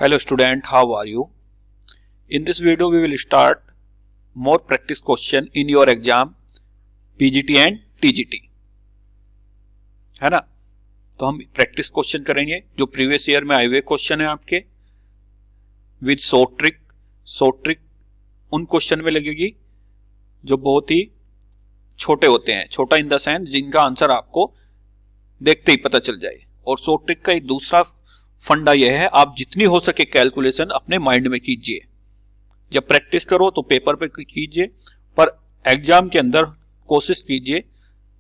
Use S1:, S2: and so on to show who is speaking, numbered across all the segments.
S1: Hello student, how are you? In this video we will start more practice question in your exam PGT and TGT, है ना। तो हम practice question करेंगे जो previous year में आए हुए क्वेश्चन है आपके with short trick. Short trick उन क्वेश्चन में लगेगी जो बहुत ही छोटे होते हैं, छोटा इन द सेंस जिनका आंसर आपको देखते ही पता चल जाए। और शॉर्ट ट्रिक का एक दूसरा फंडा यह है, आप जितनी हो सके कैलकुलेशन अपने माइंड में कीजिए। जब प्रैक्टिस करो तो पेपर पे कीजिए, पर एग्जाम के अंदर कोशिश कीजिए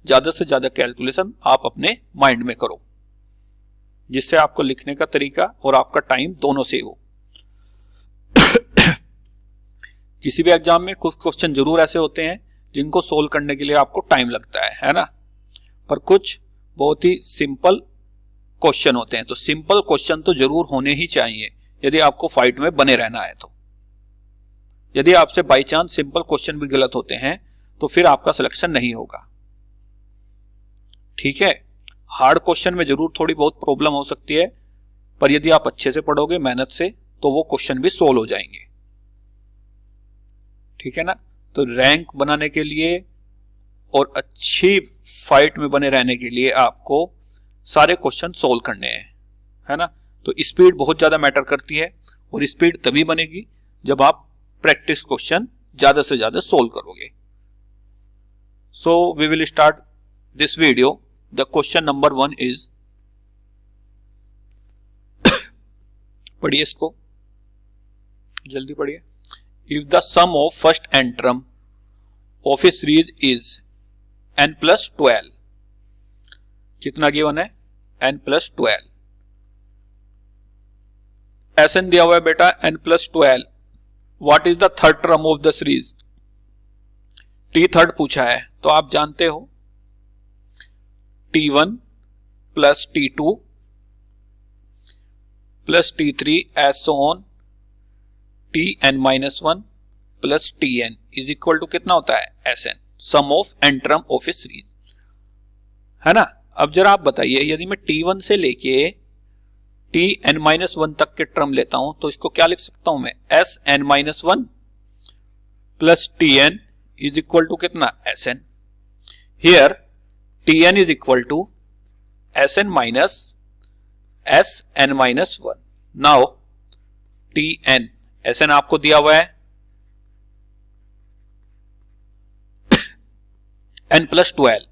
S1: ज्यादा से ज्यादा कैलकुलेशन आप अपने माइंड में करो, जिससे आपको लिखने का तरीका और आपका टाइम दोनों सेव हो। किसी भी एग्जाम में कुछ क्वेश्चन जरूर ऐसे होते हैं जिनको सोल्व करने के लिए आपको टाइम लगता है ना, पर कुछ बहुत ही सिंपल क्वेश्चन होते हैं। तो सिंपल क्वेश्चन तो जरूर होने ही चाहिए यदि आपको फाइट में बने रहना है। तो यदि आपसे बाय चांस सिंपल क्वेश्चन भी गलत होते हैं तो फिर आपका सिलेक्शन नहीं होगा, ठीक है। हार्ड क्वेश्चन में जरूर थोड़ी बहुत प्रॉब्लम हो सकती है, पर यदि आप अच्छे से पढ़ोगे मेहनत से तो वो क्वेश्चन भी सोल्व हो जाएंगे, ठीक है ना। तो रैंक बनाने के लिए और अच्छी फाइट में बने रहने के लिए आपको सारे क्वेश्चन सोल्व करने हैं, है ना। तो स्पीड बहुत ज्यादा मैटर करती है, और स्पीड तभी बनेगी जब आप प्रैक्टिस क्वेश्चन ज्यादा से ज्यादा सोल्व करोगे। So we will start this video. The question number 1 is, पढ़िए इसको, जल्दी पढ़िए। If the sum of first n term of a series is n+12, कितना गिवन है? n+12। Sn दिया हुआ है बेटा n+12। What is the third term of the series? t third पूछा है, तो आप जानते हो t1 plus t2 plus t3 as on tn-1 plus tn is equal to कितना होता है? Sn, sum of n term of a series, है ना। अब जरा आप बताइए, यदि मैं t1 से लेके tn-1 तक के टर्म लेता हूं तो इसको क्या लिख सकता हूं मैं? Sn-1 plus tn is equal to कितना? Sn। Here tn is equal to Sn minus Sn-1। Now tn, Sn आपको दिया हुआ है n+12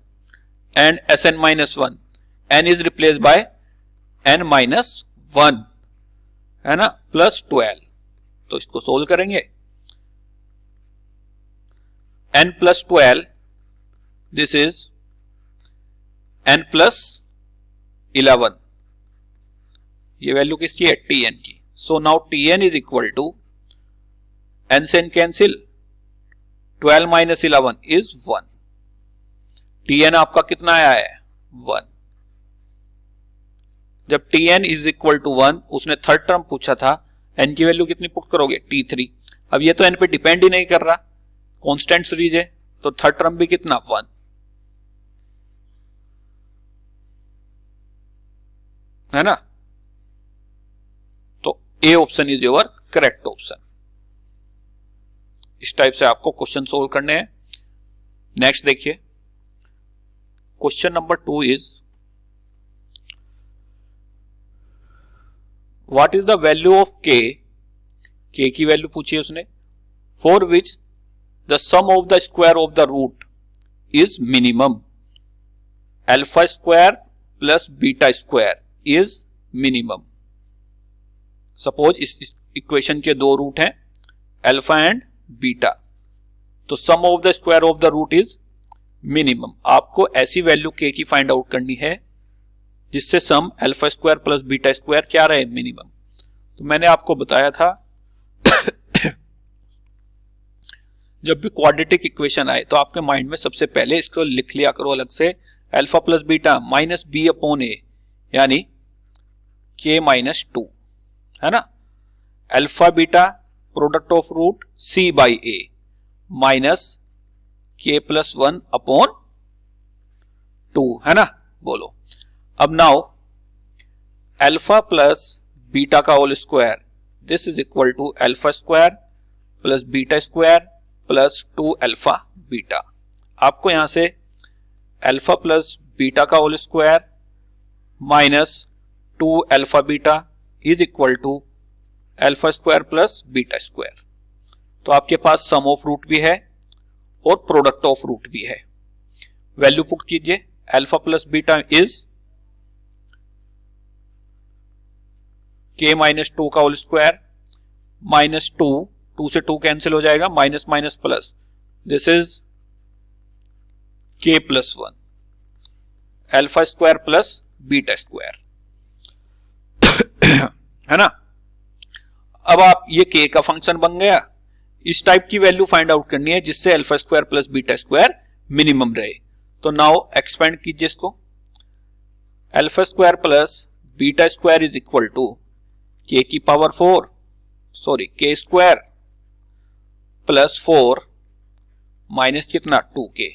S1: and Sn-1, n is replaced by n-1, है ना, प्लस 12। तो इसको सोल्व करेंगे। n+12, दिस इज n+11, ये वैल्यू किसकी है? tn की। So now tn is equal to n से n cancel, 12 minus 11 is 1। tn आपका कितना आया है? 1। जब tn इज इक्वल टू 1, उसने थर्ड टर्म पूछा था, n की वैल्यू कितनी पुट करोगे? t3। अब ये तो n पे डिपेंड ही नहीं कर रहा, कांस्टेंट सीरीज है, तो थर्ड टर्म भी कितना? 1, है ना। तो A option is your correct option. इस टाइप से आपको क्वेश्चन सोल्व करने हैं। नेक्स्ट देखिए, question number 2 is, what is the value of k? k की वैल्यू पूछी है उसने, for which the sum of the square of the root is minimum. Alpha square plus beta square is minimum. Suppose इस equation के दो root हैं, alpha and beta, तो sum of the square of the root is minimum. आपको ऐसी value k की find out करनी है जिससे sum alpha square plus beta square क्या रहे? मिनिमम। तो मैंने आपको बताया था जब भी क्वाड्रेटिक इक्वेशन आए तो आपके माइंड में सबसे पहले इसको लिख लिया करो अलग से, alpha plus beta minus b upon a, यानी k-2, है ना। Alpha beta product of root c by a minus k+1 upon 2, है ना। बोलो अब नाउ अल्फा प्लस बीटा का whole square this is equal to alpha square plus beta square plus 2 alpha beta. आपको यहां से अल्फा प्लस बीटा का whole square minus 2 alpha beta is equal to alpha square plus beta square. तो आपके पास सम of root भी है और product of root भी है। वैल्यू पुट कीजिए, alpha plus beta is k minus 2 का होल स्क्वायर माइनस 2 से 2 कैंसिल हो जाएगा, minus minus plus, this is k plus 1 alpha square plus beta square है ना। अब आप ये k का फंक्शन बन गया। इस टाइप की वैल्यू फाइंड आउट करनी है जिससे alpha square plus beta square minimum रहे। तो नाउ एक्सपेंड कीजिए इसको, alpha square plus beta square is equal to k की power 4 sorry k square plus 4 minus कितना 2k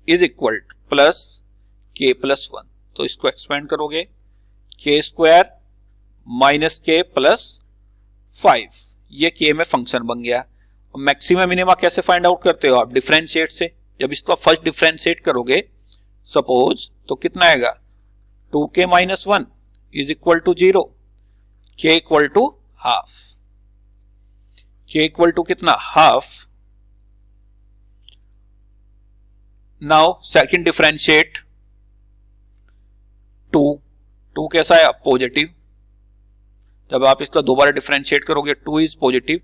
S1: is equal plus k plus 1। तो इसको एक्सपेंड करोगे, k square minus k plus 5, ये k में फंक्शन बन गया। मैक्सिमम मिनिमा कैसे फाइंड आउट करते हो आप? डिफरेंशिएट से। जब इसको फर्स्ट डिफरेंशिएट करोगे सपोज, तो कितना आएगा 2k minus 1 is equal to 0, k equal to half, k equal to कितना हाफ। नाउ सेकंड डिफरेंशिएट 2 कैसा है पॉजिटिव। जब आप इसका दोबारा डिफरेंशिएट करोगे 2 इज पॉजिटिव,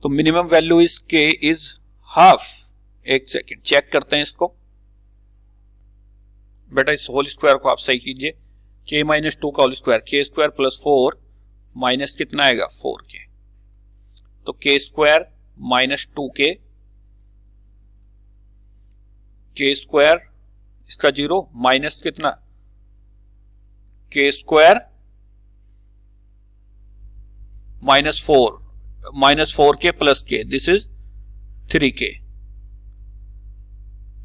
S1: तो minimum value is k is half. एक सेकेंड चेक करते हैं इसको बेटा, इस होल स्क्वायर को आप सही कीजिए, k माइनस 2 का whole square k square plus 4 minus कितना आएगा 4k, तो k square minus 2k, k square इसका 0 माइनस कितना k square minus 4k plus k, this is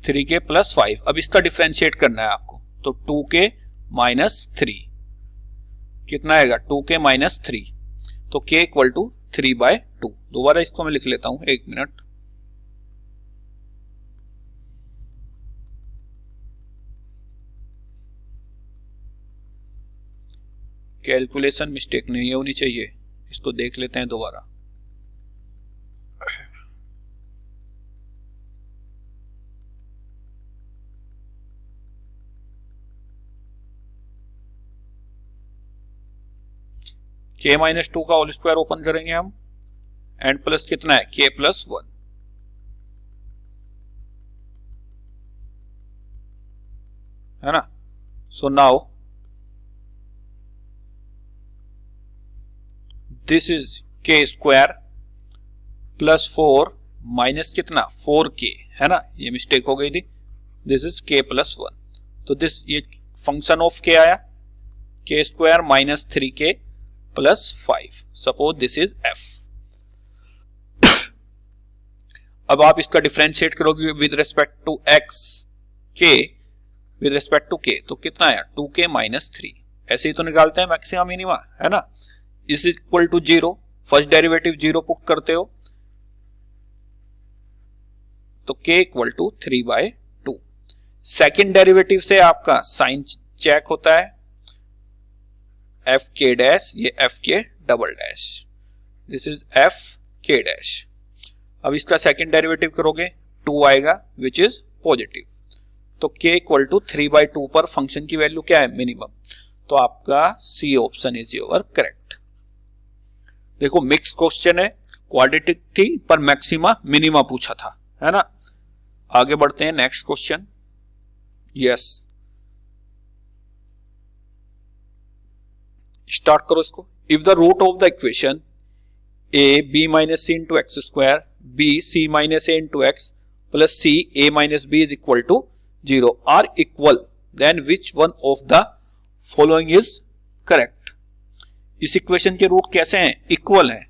S1: 3k plus 5। अब इसका डिफरेंशिएट करना है आपको, तो 2k माइनस 3 कितना आएगा 2k माइनस 3, तो k इक्वल टू 3/2। दोबारा इसको मैं लिख लेता हूं, एक मिनट। कैलकुलेशन मिस्टेक नहीं होनी चाहिए, इसको देख लेते हैं दोबारा। k माइनस 2 का होल स्क्वायर ओपन करेंगे हम, एंड प्लस कितना है k प्लस 1, है ना। So now this is k square plus 4 minus कितना 4k, है ना, ये मिस्टेक हो गई थी, दिस इज k प्लस 1। तो दिस ये फंक्शन ऑफ k आया, k square minus 3k plus 5, suppose this is f। अब आप इसका डिफरेंशिएट करोगे with respect to x, k with respect to k, तो कितना आया 2k माइनस 3। ऐसे ही तो निकालते हैं मैक्सिमम मिनिमा, है ना। Is equal to 0, first derivative 0 put करते हो, तो k equal to 3/2। Second derivative से आपका साइन चेक होता है, एफ के डैश, ये एफ के double dash, this is F के डैश। अब इसका सेकेंड डेरिवेटिव करोगे 2 आएगा विच इज पॉजिटिव, तो k इक्वल टू 3/2 पर फंक्शन की वैल्यू क्या है मिनिमम, तो आपका C option is your correct. देखो मिक्स क्वेश्चन है, क्वाड्रेटिक थी पर मैक्सिमा मिनिमा पूछा था, है ना। आगे बढ़ते हैं नेक्स्ट क्वेश्चन। यस स्टार्ट करो इसको। If the root of the equation a b minus C into X square b c minus A into X plus c a minus b is equal to 0 are equal, then which one of the following is correct. इस equation के root कैसे हैं, equal हैं,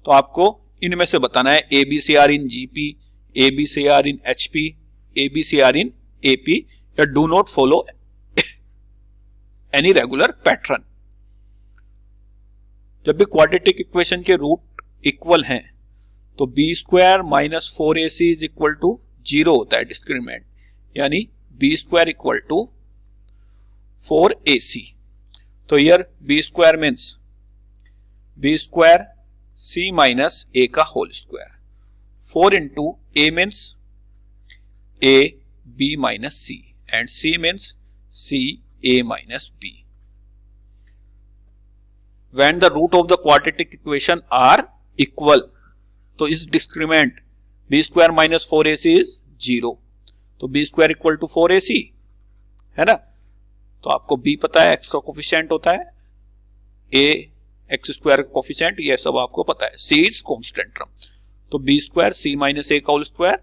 S1: तो आपको इनमें से बताना है A B C are in GP, A B C are in HP, A B C are in AP, या do not follow any regular pattern. जब भी क्वाड्रेटिक इक्वेशन के रूट इक्वल हैं तो B square minus 4ac is equal to 0 होता है discriminant, यानी B square equal to 4ac। तो here B square means B square c minus a का whole square, 4 into a means a b minus c and c means c a minus b। When the root of the quadratic equation are equal, तो इस discriminant b square minus 4ac is 0, तो b square equal to 4ac है ना। तो आपको b पता है, x का कोफिशिएंट होता है, a x स्क्वायर का कोफिशिएंट, ये सब आपको पता है, c इज कांस्टेंट टर्म। तो b square c minus a का whole square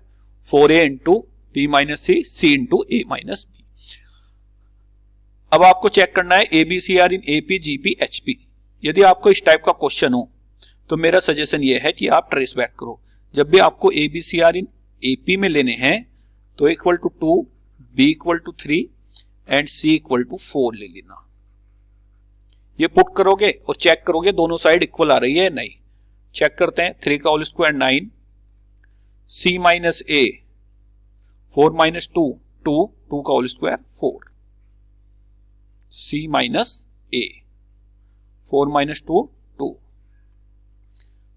S1: 4a into b minus c into a minus b। अब आपको चेक करना है ABCR इन AP GP HP। यदि आपको इस टाइप का क्वेश्चन हो तो मेरा सजेशन यह है कि आप ट्रेस बैक करो। जब भी आपको ABCR इन AP में लेने हैं तो equal to 2, B equal to 3 and C equal to 4 ले लेना। ये पुट करोगे और चेक करोगे दोनों साइड इक्वल आ रही है नहीं। चेक करते हैं, 3 का whole square 9, C minus A 4 minus 2 2, 2 का whole square 4, C minus A 4 minus 2 2,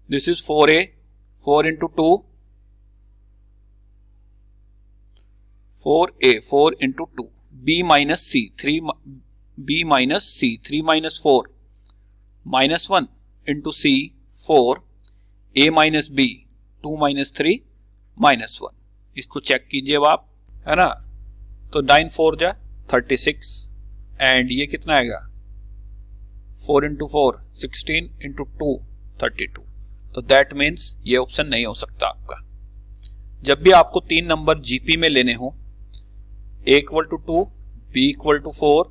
S1: this is 4a, 4 into 2 4a, 4 into 2, b minus c 3, b minus c 3 minus 4 minus 1 into c 4, a minus b 2 minus 3 minus 1। इसको check कीजिए अब आप, है ना। तो 9 4 जा 36 and ये कितना आएगा 4 इंटू 4 16 इंटू 2 32। तो दैट मीन्स ये ऑप्शन नहीं हो सकता आपका। जब भी आपको 3 नंबर जीपी में लेने हो, a equal to 2, b equal to 4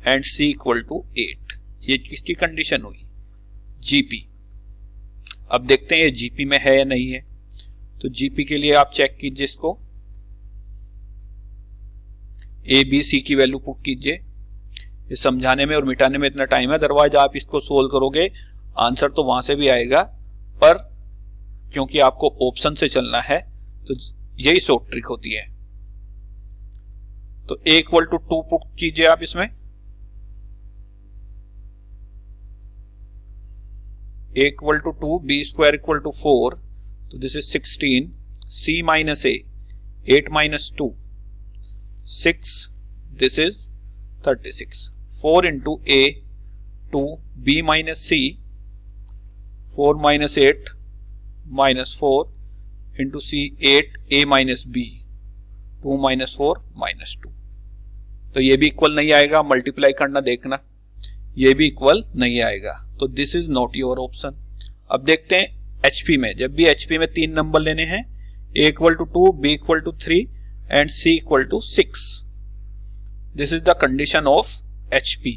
S1: and c equal to 8, ये किसकी कंडीशन हुई जीपी। अब देखते हैं ये जीपी में है या नहीं है। तो जीपी के लिए आप चेक कीजिए, इसको a b c की वैल्यू पुट कीजिए। ये समझाने में और मिटाने में इतना टाइम है, अदरवाइज आप इसको सोल्व करोगे आंसर तो वहां से भी आएगा, पर क्योंकि आपको ऑप्शन से चलना है तो यही शॉर्ट ट्रिक होती है। तो a इक्वल टू 2 पुट कीजिए आप इसमें, a equal to 2, b square equal to 4, तो this is 16, c minus a 8 minus 2 6, this is 36, 4 into a 2, b minus c 4 minus 8 minus 4 into c 8, a minus b 2 minus 4 minus 2। तो ये भी equal नहीं आएगा, multiply करना देखना, ये भी इक्वल नहीं आएगा। तो this is not your option. अब देखते हैं एचपी में। जब भी एचपी में 3 नंबर लेने हैं, a equal to 2, b equal to 3 and c equal to 6, this is the condition of HP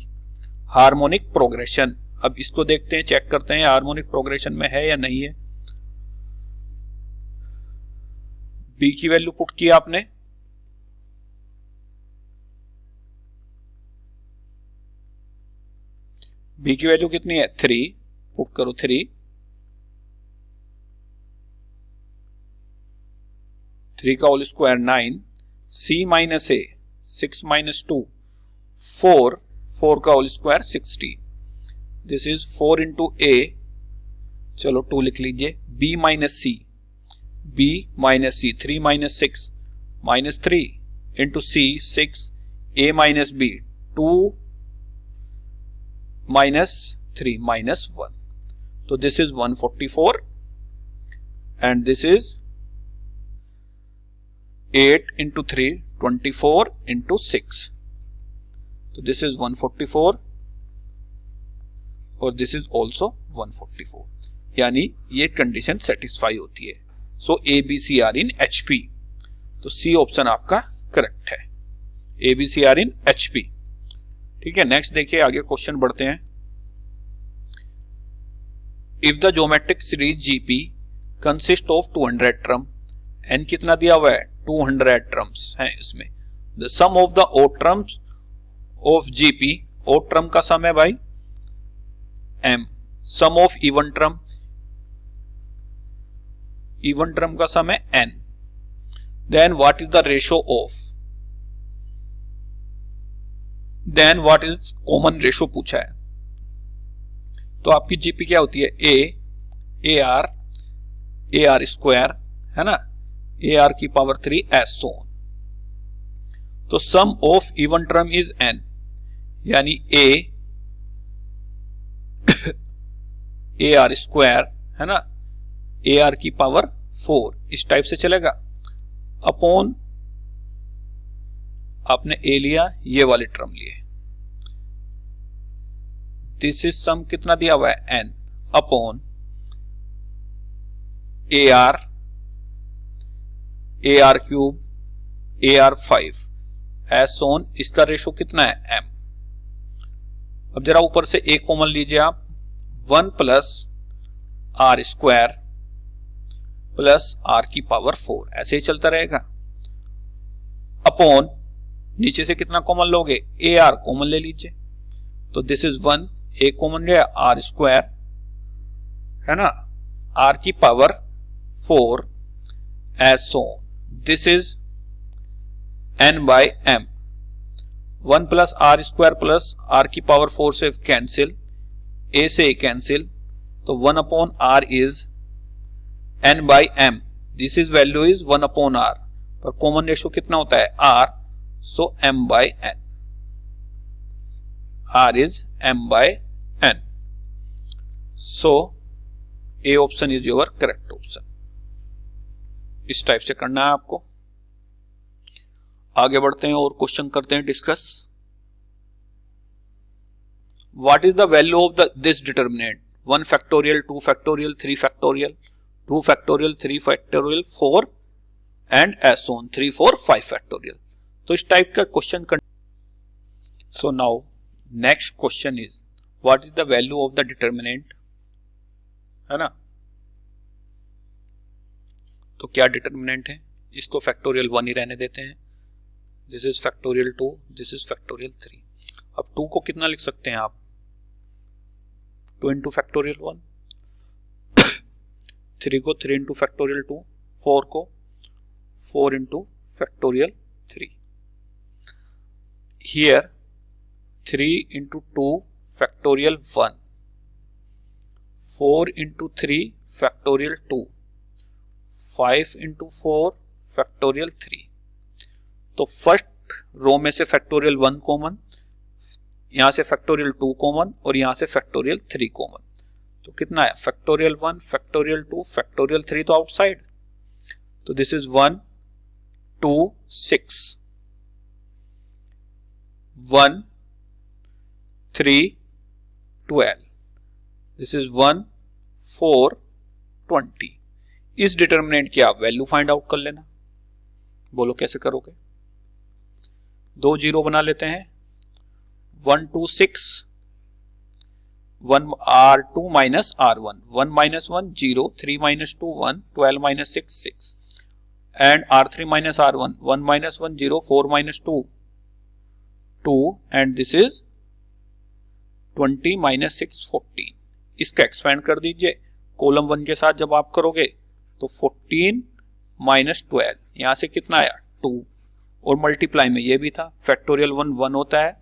S1: harmonic progression. अब इसको देखते हैं, चेक करते हैं हार्मोनिक प्रोग्रेशन में है या नहीं है। B की वैल्यू पुट की आपने, B की वैल्यू कितनी है 3, पुट करो 3, 3 का whole square 9, C minus A 6 minus 2 4, 4 का whole square 16, this is 4 into a, चलो 2 लिख लीजिए, b minus c, b minus c 3 minus 6 minus 3 into c 6, a minus b 2 minus 3 minus 1। तो this is 144 and this is 8 into 3 24 into 6, तो this is 144 और this is also 144, यानी ये condition satisfy होती है। सो ABCR इन HP, तो C option आपका correct है, ABCR इन HP। ठीक है, नेक्स्ट देखिए, आगे क्वेश्चन बढ़ते हैं। If the geometric series GP consist of 200 term, n कितना दिया हुआ है 200 टर्म्स हैं इसमें, the sum of the odd terms of GP, odd term का सम है भाई m, sum of even term का सम है n. Then what is the ratio of, then what is common ratio पूछा है. तो आपकी जीपी क्या होती है, ए आर स्क्वायर है ना, ए आर की पावर 3 एज सोन. तो sum of even term is n, यानी ए आर स्क्वायर है ना, ए आर की पावर 4 इस टाइप से चलेगा, अपॉन आपने ए लिया, ये वाले टर्म लिए, दिस इज सम कितना दिया हुआ है n, upon A R cube A R 5 एज सोन. इसका रेशो कितना है m. अब जरा ऊपर से एक कॉमन लीजिए आप, 1 plus r square plus r की पावर 4, ऐसे ही चलता रहेगा, अपॉन नीचे से कितना कॉमन लोगे, ए आर कॉमन ले लीजिए. तो दिस इज 1, एक कॉमन लिया, आर स्क्वायर है ना, आर की power 4 as shown. This is n by m. 1 plus r square plus r की पावर 4 से कैंसिल, a से a कैंसिल, तो 1 upon r is n by m. This is value is 1 upon r, पर common ratio कितना होता है r, so m by n. r is m by n. So a option is your correct option. इस type से करना है आपको. आगे बढ़ते हैं और क्वेश्चन करते हैं discuss. What is the value of this determinant, 1 factorial, 2 factorial, 3 factorial, 2 factorial, 3 factorial, 4 and S on 3, 4, 5 factorial. तो इस टाइप का question. So now next question is what is the value of the determinant, है ना. तो क्या determinant है, इसको factorial 1 ही रहने देते हैं. This is factorial 2, this is factorial 3. अब 2 को कितना लिख सकते हैं आप, 2 इंटू फैक्टोरियल 1, 3 को 3 इंटू फैक्टोरियल 2, 4 को 4 into factorial 3. Here 3 into 2 factorial 1, 4 into 3 factorial 2, 5 into 4 factorial 3. तो फर्स्ट रो में से फैक्टोरियल 1 कॉमन, यहां से फैक्टोरियल 2 कॉमन और यहां से फैक्टोरियल 3 कॉमन. तो कितना है, फैक्टोरियल 1, फैक्टोरियल 2, फैक्टोरियल 3 तो आउटसाइड. तो दिस इज 1, 2, 6, 1, 3, 12. This is 1, 4, 20. इस डिटर्मिनेंट की आप वैल्यू फाइंड आउट कर लेना. बोलो कैसे करोगे. 2 जीरो बना लेते हैं, 1, 2, 6, 1 R2 minus R1, 1 minus 1 0, 3 minus 2 1, 12 minus 6 6, and R3 minus R1, 1 minus 1 0, 4 minus 2 2, and this is 20 minus 6 14. इसका एक्सपेंड कर दीजिए कॉलम 1 के साथ. जब आप करोगे तो 14 माइनस 12, यहां से कितना आया 2, और मल्टीप्लाई में ये भी था, फैक्टोरियल 1 1 होता है,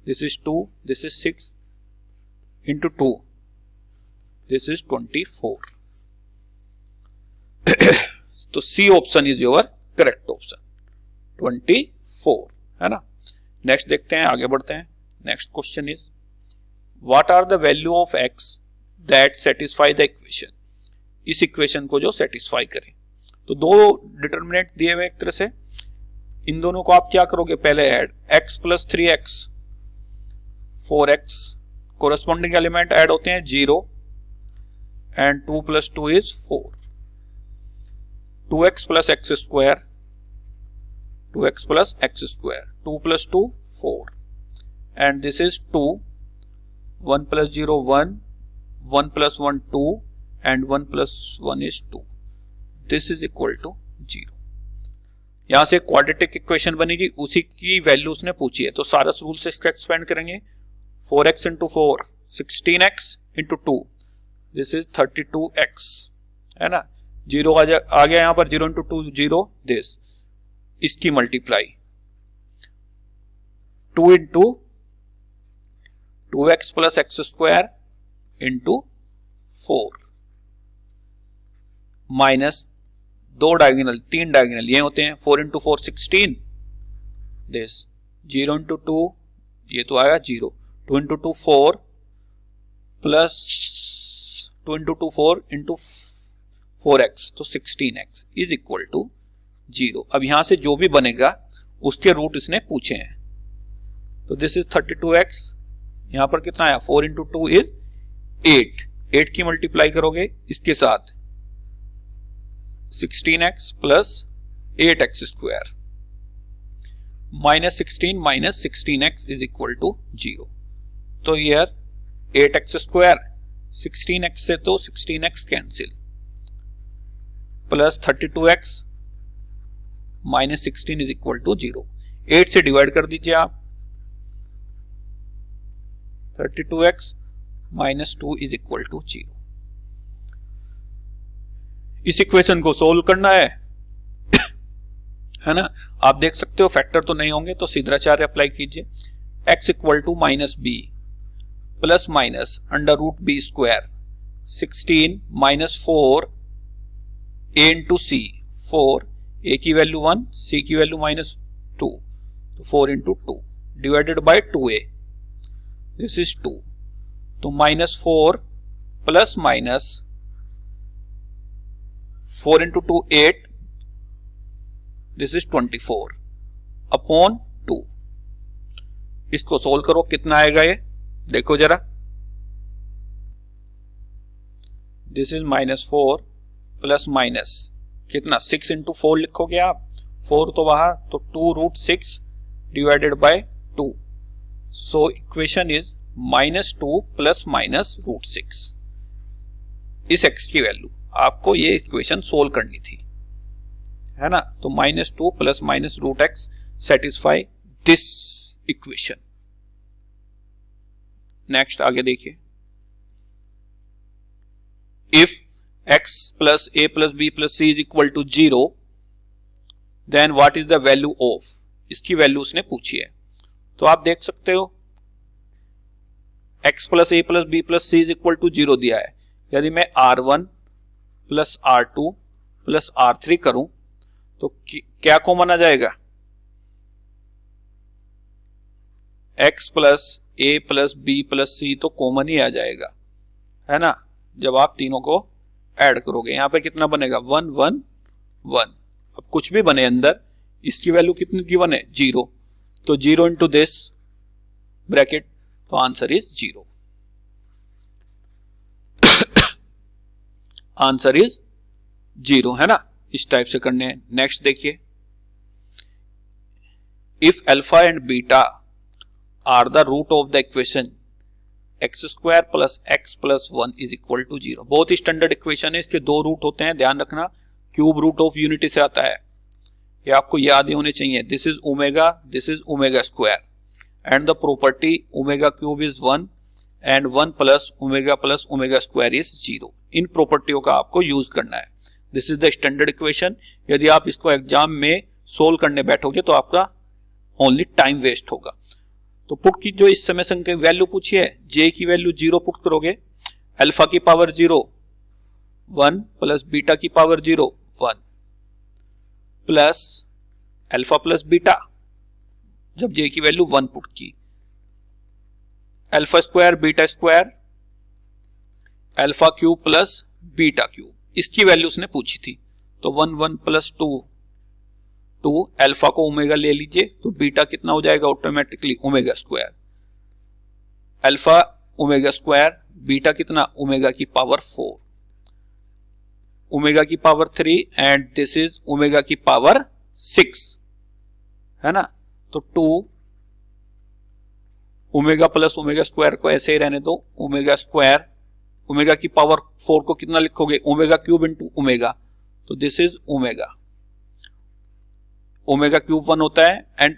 S1: this is 2, this is 6 into 2, this is 24. तो C option is your correct option, 24 है ना. नेक्स्ट देखते हैं, आगे बढ़ते हैं. Next question is what are the value of x that satisfy the equation. इस इक्वेशन को जो सेटिस्फाई करे. तो 2 डिटर्मिनेंट दिए हुए एक तरह से, इन दोनों को आप क्या करोगे, पहले add, x plus 3x 4x, corresponding element add होते हैं 0, and 2 plus 2 is 4, 2x plus x square, 2x plus x square, 2 plus 2 4, and this is 2, 1 plus 0 1, 1 plus 1 2, and 1 plus 1 is 2. This is equal to 0. यहां से quadratic equation बनेगी, उसी की value उसने पूछी है. तो सारस रूल से इसका एक्सपेंड करेंगे, 4x into 4 16x into 2, this is 32x, है ना। 0 आ गया यहां पर, 0 into 2 0 दिस, इसकी multiply 2 into 2x plus x square into 4 minus 2 diagonal 3 diagonal ये होते हैं, 4 into 4 16 दिस, 0 into 2 ये तो आया 0, 2 into 2 4 plus 2 into 2 4 into 4x, तो 16x इज इक्वल टू 0। अब यहां से जो भी बनेगा उसके रूट इसने पूछे हैं, तो दिस इज 32x, यहां पर कितना आया 4 into 2 इज 8, 8 की मल्टीप्लाई करोगे इसके साथ 16x plus 8x square minus 16 minus 16x is equal to 0। तो यार 8x स्क्वायर 16x से तो 16x cancel, plus 32x minus 16 is equal to 0। 8 से डिवाइड कर दीजिए आप, 32x minus 2 is equal to 0। इस इक्वेशन को सोल्व करना है ना। आप देख सकते हो फैक्टर तो नहीं होंगे, तो सीधराचार्य अप्लाई कीजिए। x equal to minus b plus minus under root b square 16 minus 4 a into c, 4 a की वैल्यू 1 c की वैल्यू माइनस 2, तो 4 into 2 divided by 2a, this is 2, तो minus 4 plus minus 4 into 2 8, this is 24 upon 2। इसको solve करो, कितना आएगा ये देखो जरा, this is minus 4 plus minus कितना 6 इंटू 4 लिखोगे आप, 4 तो वहां, तो 2 root 6 divided by 2, so equation is minus 2 plus minus root 6। इस x की वैल्यू आपको ये इक्वेशन सोल्व करनी थी, है ना। तो minus 2 plus minus root x satisfy this equation. Next आगे देखिए, if x plus a plus b plus c is equal to 0 then what is the value of, इसकी वैल्यू उसने पूछी है। तो आप देख सकते हो x plus a plus b plus c is equal to 0 दिया है। यदि मैं r1 plus r2 plus r3 करूं तो क्या कॉमन आ जाएगा, x plus a plus b plus c तो कॉमन ही आ जाएगा, है ना। जब आप तीनों को ऐड करोगे यहां पे कितना बनेगा 1 1 1। अब कुछ भी बने अंदर, इसकी वैल्यू कितनी गिवन है 0, तो 0 इंटू दिस ब्रैकेट, तो आंसर इज 0। आंसर इज 0, है ना। इस टाइप से करने हैं। नेक्स्ट देखिए, if alpha and beta are the root of the equation x square plus x plus 1 is equal to 0। बहुत ही स्टैंडर्ड इक्वेशन है, इसके 2 रूट होते हैं, ध्यान रखना। क्यूब रूट ऑफ यूनिटी से आता है, ये आपको याद ही होने चाहिए। This is omega square and the property omega cube is 1 and 1 plus omega square is 0। इन प्रॉपर्टियों का आपको यूज करना है। This is the standard equation. यदि आप इसको एग्जाम में सोल्व करने बैठोगे तो आपका ओनली टाइम वेस्ट होगा। तो पुट की जो इस समय संख्या वैल्यू पूछी है, जे की वैल्यू 0 पुट करोगे, अल्फा की पावर 0 1 प्लस बीटा की power 0 1 plus alpha plus beta, जब जे की वैल्यू 1 पुट की, alpha square beta square alpha cube plus beta cube, इसकी वैल्यू उसने पूछी थी। तो 1 1 प्लस 2 2, अल्फा को ओमेगा ले लीजिए तो बीटा कितना हो जाएगा automatically omega square, alpha omega square, beta कितना ओमेगा की पावर 4, ओमेगा की power 3 and this is omega की पावर 6, है ना। तो 2 ओमेगा प्लस ओमेगा स्क्वायर को ऐसे ही रहने दो, ओमेगा स्क्वायर, ओमेगा की पावर 4 को कितना लिखोगे ओमेगा क्यूब इंटू ओमेगा, तो this is omega, omega cube 1 होता है and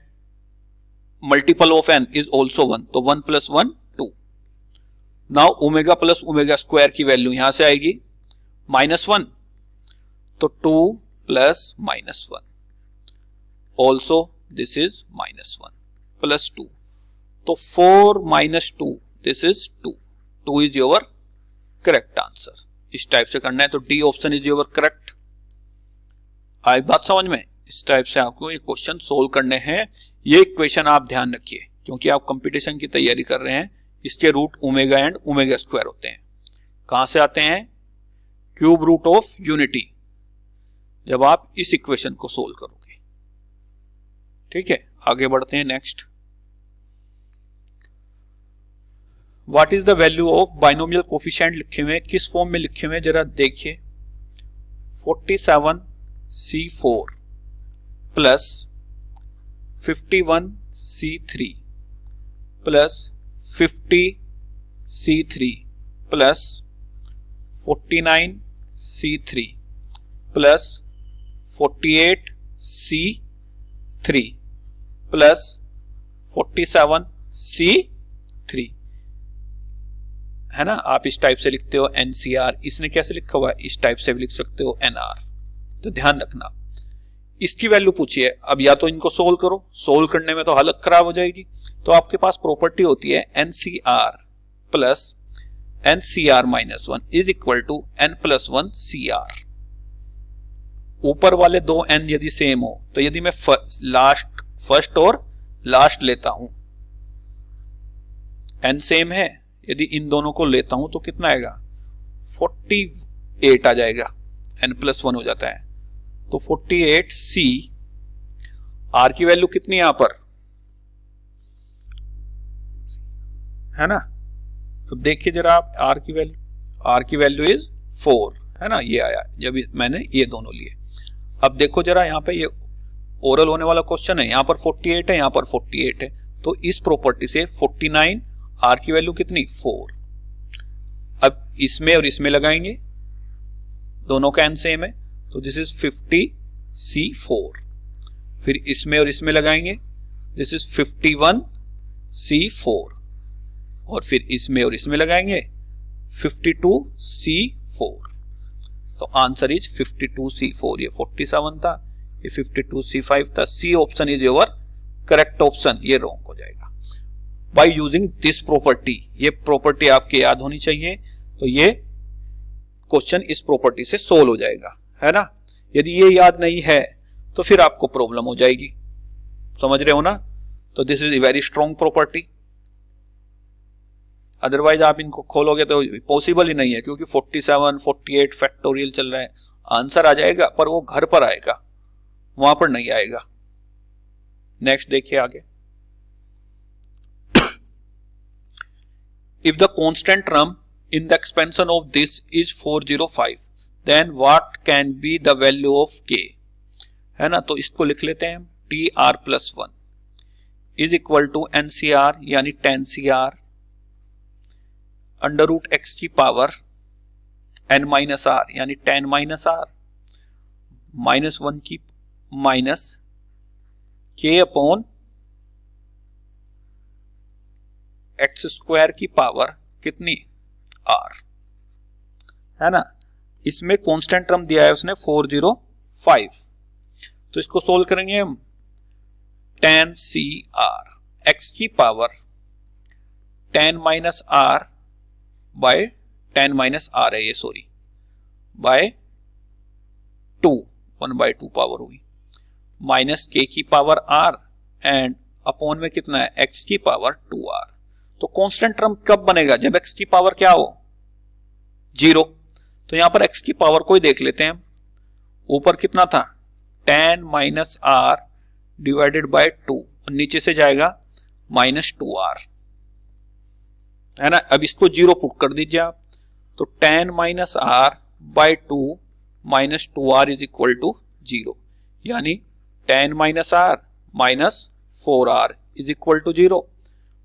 S1: multiple of n is also 1, तो 1 plus 1 2, now omega plus omega square की वैल्यू यहां से आएगी -1, तो 2 plus -1, also this is -1 plus 2, तो 4 minus 2 this is 2, 2 is your correct answer. इस टाइप से करना है, तो D option is your correct. आई बात समझ में? इस टाइप से आपको ये क्वेश्चन सोल्व करने हैं। ये इक्वेशन आप ध्यान रखिए, क्योंकि आप कंपटीशन की तैयारी कर रहे हैं। इसके root omega and omega square होते हैं। कहां से आते हैं? क्यूब रूट ऑफ यूनिटी, जब आप इस इक्वेशन को सोल्व करोगे। ठीक है, आगे बढ़ते हैं next. What is the value of binomial coefficient लिखे हुए हैं, किस फॉर्म में लिखे हुए हैं जरा देखिए। 47C4 plus 51C3 plus 50C3 plus 49C3 plus 48C3 plus 47C3, है ना। आप इस टाइप से लिखते हो NCR, इसने कैसे लिखा हुआ है, इस टाइप से भी लिख सकते हो NR। तो ध्यान रखना, इसकी वैल्यू पूछिए। अब या तो इनको सोल्व करो, सोल्व करने में तो हालत खराब हो जाएगी। तो आपके पास प्रॉपर्टी होती है NCR plus NCR minus 1 is equal to N+1 CR। ऊपर वाले दो n यदि सेम हो, तो यदि मैं फर्स्ट और लास्ट लेता हूं, n सेम है, यदि इन दोनों को लेता हूं तो कितना आएगा? 48 आ जाएगा, N+1 हो जाता है। तो 48C, R की वैल्यू कितनी है यहां पर, है ना। तो देखिए जरा आप R की वैल्यू इज 4, है ना। ये आया जब मैंने ये दोनों लिए। अब देखो जरा यहाँ पे, ये ओरल होने वाला क्वेश्चन है, यहां पर 48 है, यहां पर 48 है। तो इस प्रॉपर्टी से 49, R की वैल्यू कितनी? 4। अब इसमें और इसमें लगाएंगे, दोनों का n सेम है, तो दिस इज 50C4। फिर इसमें और इसमें लगाएंगे, दिस इज 51C4। और फिर इसमें और इसमें लगाएंगे 52C4। तो आंसर इज 52C4। ये 47 था, ये 52C5 था। C option is your correct option, ये रॉन्ग हो जाएगा। बाय यूजिंग दिस प्रॉपर्टी, ये प्रॉपर्टी आपके याद होनी चाहिए। तो ये क्वेश्चन इस प्रॉपर्टी से सोल्व हो जाएगा, है ना। यदि ये याद नहीं है तो फिर आपको प्रॉब्लम हो जाएगी, समझ रहे हो ना। तो this is a very strong property, otherwise आप इनको खोलोगे तो पॉसिबल ही नहीं है, क्योंकि 47, 48 फैक्टोरियल चल रहा है। आंसर आ जाएगा पर वो घर पर आएगा, वहां पर नहीं आएगा। नेक्स्ट देखिए आगे। If the constant term in the expansion of this is 405, then what can be the value of k, है ना। तो इसको लिख लेते हैं TR+1 is equal to NCR यानी 10CR अंडर रूट x की पावर n-r यानी 10-r -1 की minus k upon x square की पावर कितनी? r, है ना। इसमें कांस्टेंट टर्म दिया है उसने 405, तो इसको सोल्व करेंगे हम। 10CR x की पावर 10-r बाय 10-r है ये, सॉरी, बाय 2, 1/2 पावर हुई, माइनस k की पावर r एंड अपॉन में कितना है? x की पावर 2r। तो कांस्टेंट टर्म कब बनेगा? जब x की पावर क्या हो? 0। तो यहां पर x की पावर को ही देख लेते हैं। ऊपर कितना था? 10-r डिवाइडेड बाय 2, नीचे से जाएगा -2r, है ना। अब इसको 0 पुट कर दीजिए आप, तो 10-r bye 2 -2r is equal to 0, यानी 10-r minus 4r is equal to 0,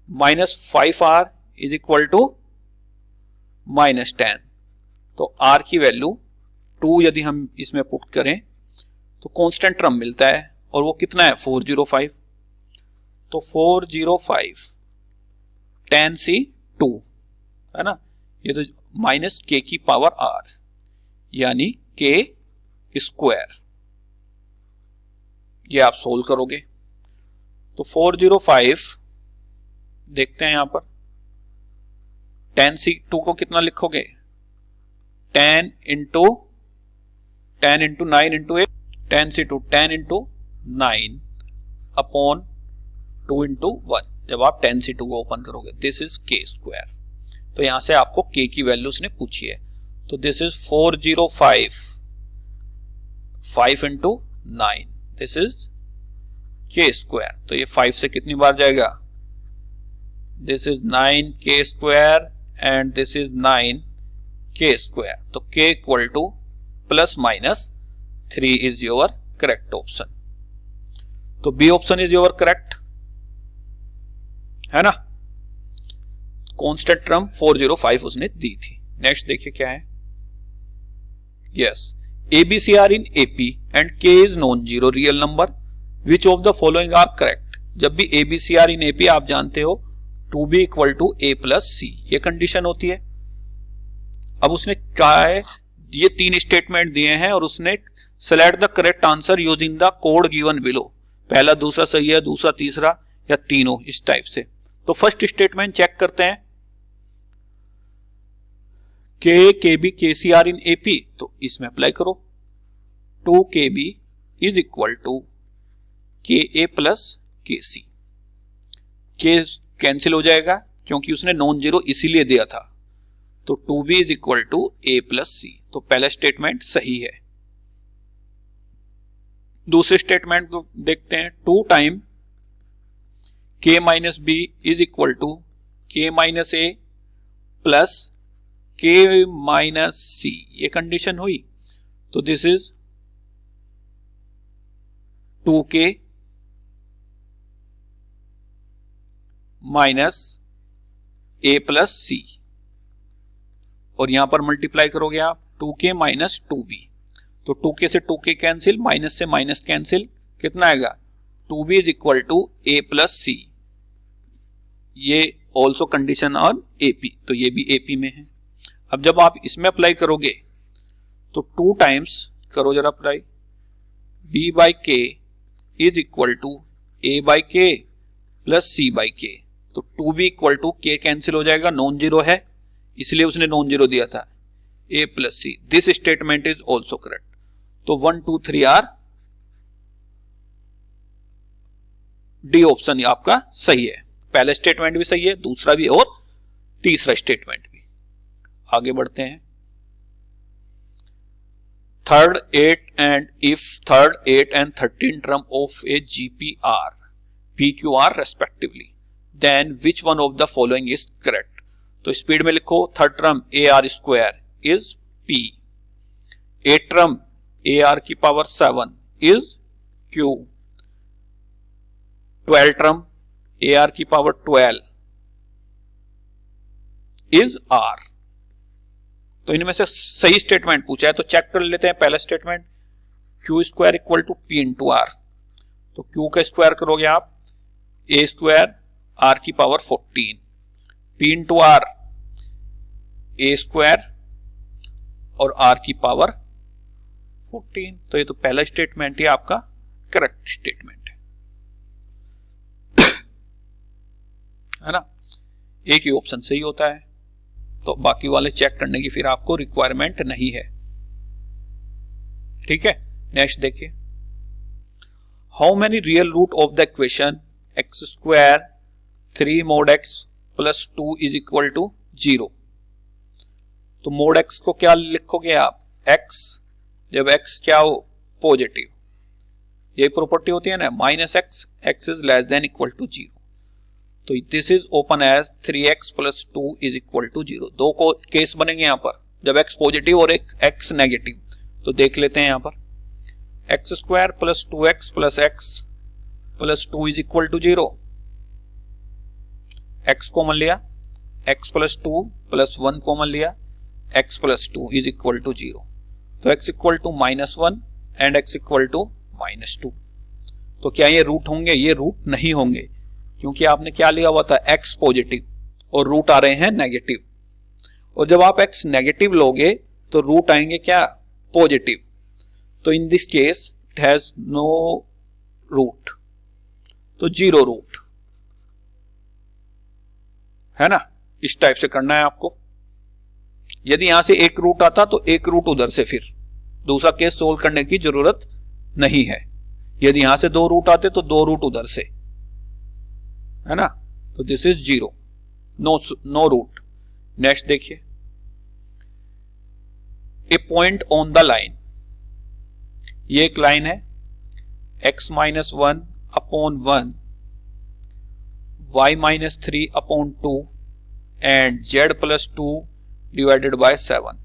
S1: -5r is equal to -10। तो r की वैल्यू 2 यदि हम इसमें पुट करें तो कांस्टेंट टर्म मिलता है, और वो कितना है? 405। तो 405 10C2 है ना, ये तो माइनस के की पावर आर यानी के स्क्वायर। ये आप सोल्व करोगे तो 405 देखते हैं यहां पर 10c2 को कितना लिखोगे 10 into 9 into 8 10c2 10 into 9 upon 2 into 1। जब आप 10c2 को ओपन करोगे दिस इज के स्क्वायर। तो यहां से आपको के की वैल्यू उसने पूछी है तो this is 405 5 into 9 this is के स्क्वायर। तो ये 5 से कितनी बार जाएगा दिस इज 9 के स्क्वायर एंड दिस इज 9 के स्क्वायर। तो K equal to plus minus 3 is your correct option. तो B option is your correct, है ना। कांस्टेंट टर्म 405 उसने दी थी। नेक्स्ट देखिए क्या है। Yes ABC are in AP and K is non zero real number which of the following are correct. जब भी एबीसी आर इन एपी आप जानते हो two B equal to A plus C, ये कंडीशन होती है। अब उसने कहा है ये 3 स्टेटमेंट दिए हैं और उसने select the correct answer using the code given below. पहला दूसरा सही है, दूसरा तीसरा या तीनों, इस टाइप से। तो फर्स्ट स्टेटमेंट चेक करते हैं के बी के सी आर इन एपी, तो इसमें अप्लाई करो 2 के बी इज इक्वल टू के ए प्लस के सी। के कैंसिल हो जाएगा क्योंकि उसने नॉन जीरो इसीलिए दिया था। तो 2b is equal to A plus C. तो पहला स्टेटमेंट सही है। दूसरे स्टेटमेंट को देखते हैं 2 time K minus B is equal to K minus A plus K minus C. ये कंडीशन हुई तो this is 2k minus A plus C और यहां पर मल्टीप्लाई करोगे आप 2k माइनस 2b। तो 2k से 2k कैंसिल, माइनस से माइनस कैंसिल, कितना आएगा 2b is equal to A plus C. ये ऑल्सो कंडीशन ऑन एपी, तो ये भी एपी में है। अब जब आप इसमें अप्लाई करोगे तो 2 टाइम्स करो जरा apply b by k is equal to a by k plus c by k. तो 2b इक्वल टू के कैंसिल हो जाएगा, नॉन जीरो है इसलिए उसने नॉन जीरो दिया था, A plus C. This statement is also correct. तो 1 2 3 आर डी ऑप्शन आपका सही है। पहला स्टेटमेंट भी सही है, दूसरा भी और तीसरा स्टेटमेंट भी। आगे बढ़ते हैं। Third 8 and if third 8 and 13 term of a GPR PQR respectively then which one of the following is correct। तो स्पीड में लिखो third term AR square is P, 8 term AR की power 7 is Q, 12 term AR की power 12 is R। तो इनमें से सही statement पूछा है तो चेक कर लेते हैं। पहला statement q square equal to p into r. तो क्यू का स्क्वायर करोगे आप ए स्क्वायर आर की power 14, p into r a square और आर की पावर 14। तो ये तो पहला स्टेटमेंट ही आपका करेक्ट स्टेटमेंट है ना। एक ही ऑप्शन सही होता है तो बाकी वाले चेक करने की फिर आपको रिक्वायरमेंट नहीं है। ठीक है, नेक्स्ट देखिए। How many real root of the equation x square 3 mod x plus 2 is equal to 0। तो mod x को क्या लिखोगे आप x, जब x क्या हो पॉजिटिव, ये प्रॉपर्टी होती है ना minus x, x is less than equal to 0। तो this is open as 3x plus 2 is equal to 0। दो को केस बनेंगे यहां पर, जब x पॉजिटिव और एक x नेगेटिव। तो देख लेते हैं यहां पर x square plus 2x plus x plus 2 is equal to 0। x common लिया, x प्लस 2 प्लस 1 कॉमन लिया, x plus 2 is equal to 0। तो x equal to -1 and x equal to -2। तो क्या ये रूट होंगे? ये रूट नहीं होंगे क्योंकि आपने क्या लिया हुआ था x पॉजिटिव और रूट आ रहे हैं नेगेटिव। और जब आप x नेगेटिव लोगे तो रूट आएंगे क्या, पॉजिटिव। तो in this case it has no root, तो 0 रूट, है ना। इस टाइप से करना है आपको। यदि यहां से एक रूट आता तो एक रूट उधर से, फिर दूसरा केस सोल्व करने की जरूरत नहीं है। यदि यहां से 2 रूट आते तो 2 रूट उधर से, है ना। तो this is 0, no root. Next देखिए, a point on the line, ये एक लाइन है, x minus 1 upon 1, y minus 3 upon 2 and z plus 2 divided by 7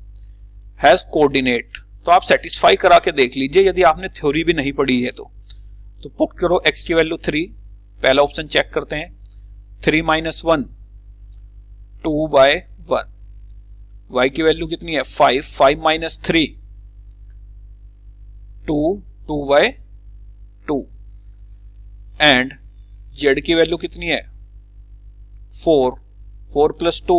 S1: has coordinate. तो आप सेटिस्फाई करा के देख लीजिए यदि आपने थ्योरी भी नहीं पढ़ी है तो पुट करो x की वैल्यू 3, पहला ऑप्शन चेक करते हैं, 3 माइनस 1 2 बाय 1, y की वैल्यू कितनी है 5, 5 माइनस 3 2, 2 बाय 2 एंड z की वैल्यू कितनी है 4, 4 प्लस 2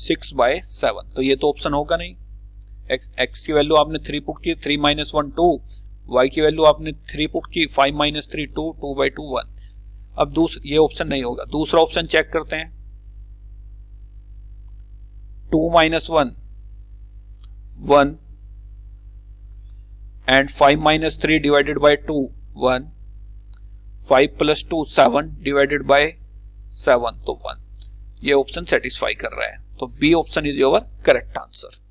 S1: 6 बाय 7। तो ये तो ऑप्शन होगा नहीं। x की वैल्यू आपने 3 पुट की, 3 माइनस 1 2, y की वैल्यू आपने 3 पुट की, 5 माइनस 3 2, 2 बाई 2 1। अब ये ऑप्शन नहीं होगा। दूसरा ऑप्शन चेक करते हैं, 2 minus 1 1 and 5 minus 3 divided by 2 1, 5 plus 2 7 divided by 7 तो 1। ये ऑप्शन सेटिस्फाई कर रहा है, तो B option is your correct answer.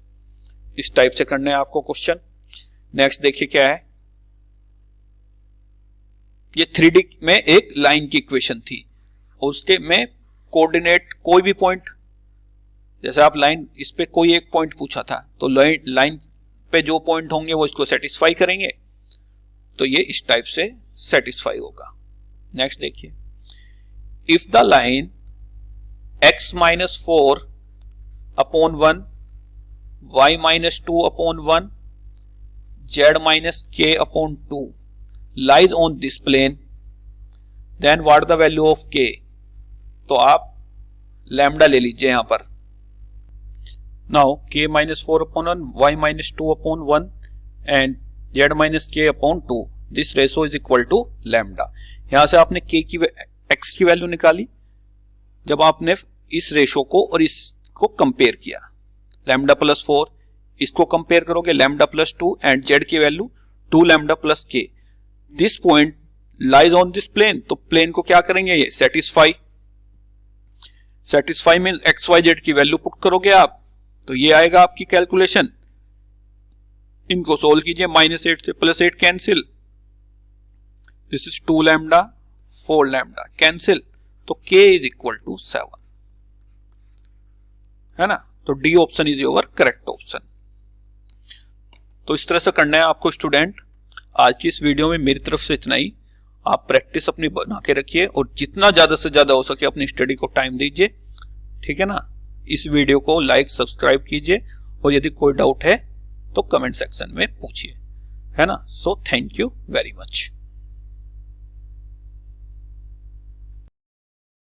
S1: इस टाइप से करने हैं आपको क्वेश्चन। नेक्स्ट देखिए क्या है, ये 3D में एक लाइन की इक्वेशन थी, उसके में कोऑर्डिनेट कोई भी पॉइंट, जैसे आप लाइन, इस पे कोई एक पॉइंट पूछा था तो लाइन पे जो पॉइंट होंगे वो इसको सेटिस्फाई करेंगे, तो ये इस टाइप से सेटिस्फाई होगा। नेक्स्ट देखिए, if the line x minus 4 upon 1, y minus 2 upon 1, z minus k upon 2 lies on this plane, then what the value of k। तो आप लैम्डा ले लीजिए यहां पर। Now k minus 4 upon 1, y minus 2 upon 1 and z minus k upon 2, this ratio is equal to lambda. यहां से आपने k की x की वैल्यू निकाली, जब आपने इस रेशो को और इसको कंपेयर किया, लैम्डा प्लस 4, इसको कंपेयर करोगे लैम्डा प्लस 2 एंड z की value 2 lambda plus k। This point lies on this plane, तो प्लेन को क्या करेंगे, ये satisfy. Satisfy means x y z की वैल्यू पुट करोगे आप, तो ये आएगा आपकी कैलकुलेशन। इनको सोल्व कीजिए, -8 से +8 cancel, this is 2 lambda 4 lambda cancel, तो k इज इक्वल टू 7, है ना। तो D option is your correct option. तो इस तरह से करना है आपको स्टूडेंट। आज की इस वीडियो में मेरी तरफ से इतना ही। आप प्रैक्टिस अपनी बना के रखिए और जितना ज्यादा से ज्यादा हो सके अपनी स्टडी को टाइम दीजिए, ठीक है ना। इस वीडियो को लाइक सब्सक्राइब कीजिए और यदि कोई डाउट है तो कमेंट सेक्शन में पूछिए, है ना। So thank you very much.